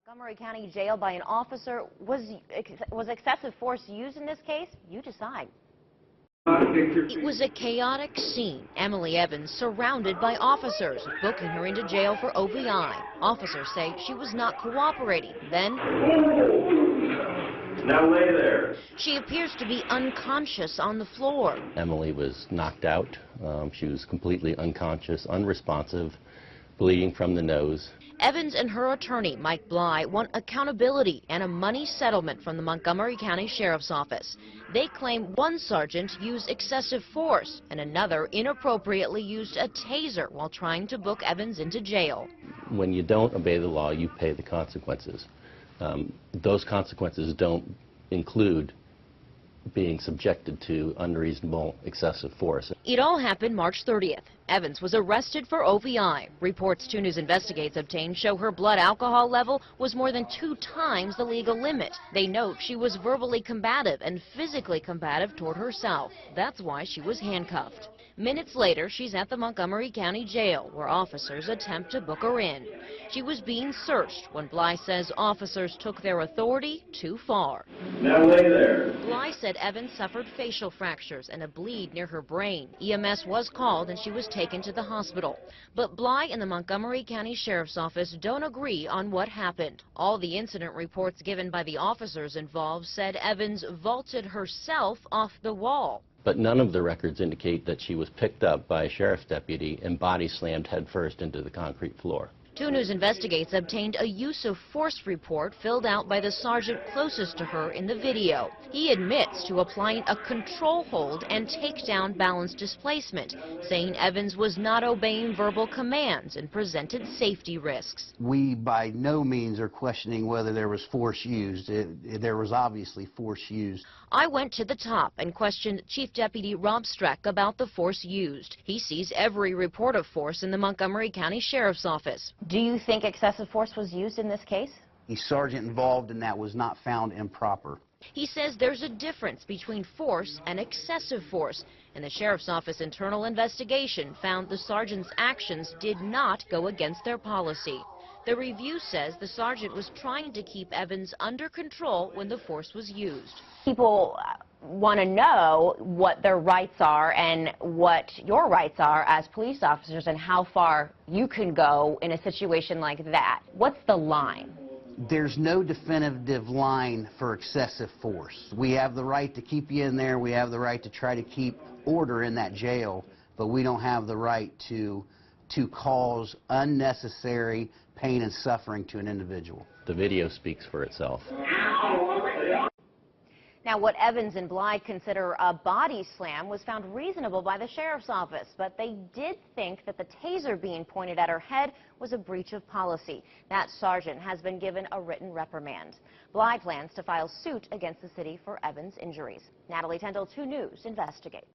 Montgomery County Jail by an officer. Was excessive force used in this case? You decide. It was a chaotic scene. Emily Evans surrounded by officers, booking her into jail for OVI. Officers say she was not cooperating. Then, now lay there. She appears to be unconscious on the floor. Emily was knocked out. She was completely unconscious, unresponsive, bleeding from the nose. Evans and her attorney, Mike Bly, want accountability and a money settlement from the Montgomery County Sheriff's Office. They claim one sergeant used excessive force and another inappropriately used a taser while trying to book Evans into jail. When you don't obey the law, you pay the consequences. Those consequences don't include being subjected to unreasonable excessive force. It all happened March 30th. Evans was arrested for OVI. Reports 2 News Investigates obtained show her blood alcohol level was more than 2 times the legal limit. They note she was verbally combative and physically combative toward herself. That's why she was handcuffed. Minutes later, she's at the Montgomery County Jail, where officers attempt to book her in. She was being searched when Bly says officers took their authority too far. Now lay there. Bly said Evans suffered facial fractures and a bleed near her brain. EMS was called and she was taken to the hospital. But Bly and the Montgomery County Sheriff's Office don't agree on what happened. All the incident reports given by the officers involved said Evans vaulted herself off the wall. But none of the records indicate that she was picked up by a sheriff's deputy and body slammed headfirst into the concrete floor. 2 News Investigates obtained a use of force report filled out by the sergeant closest to her in the video. He admits to applying a control hold and takedown balance displacement, saying Evans was not obeying verbal commands and presented safety risks. We by no means are questioning whether there was force used. There was obviously force used. I went to the top and questioned Chief Deputy Rob Streck about the force used. He sees every report of force in the Montgomery County Sheriff's Office. Do you think excessive force was used in this case? The sergeant involved in that was not found improper. He says there's a difference between force and excessive force, and the Sheriff's Office internal investigation found the sergeant's actions did not go against their policy. The review says the sergeant was trying to keep Evans under control when the force was used. People want to know what their rights are and what your rights are as police officers and how far you can go in a situation like that. What's the line? There's no definitive line for excessive force. We have the right to keep you in there. We have the right to try to keep order in that jail, but we don't have the right to cause unnecessary pain and suffering to an individual. The video speaks for itself. Now, what Evans and Bly consider a body slam was found reasonable by the Sheriff's Office, but they did think that the taser being pointed at her head was a breach of policy. That sergeant has been given a written reprimand. Bly plans to file suit against the city for Evans' injuries. Natalie Tendall, 2 News Investigates.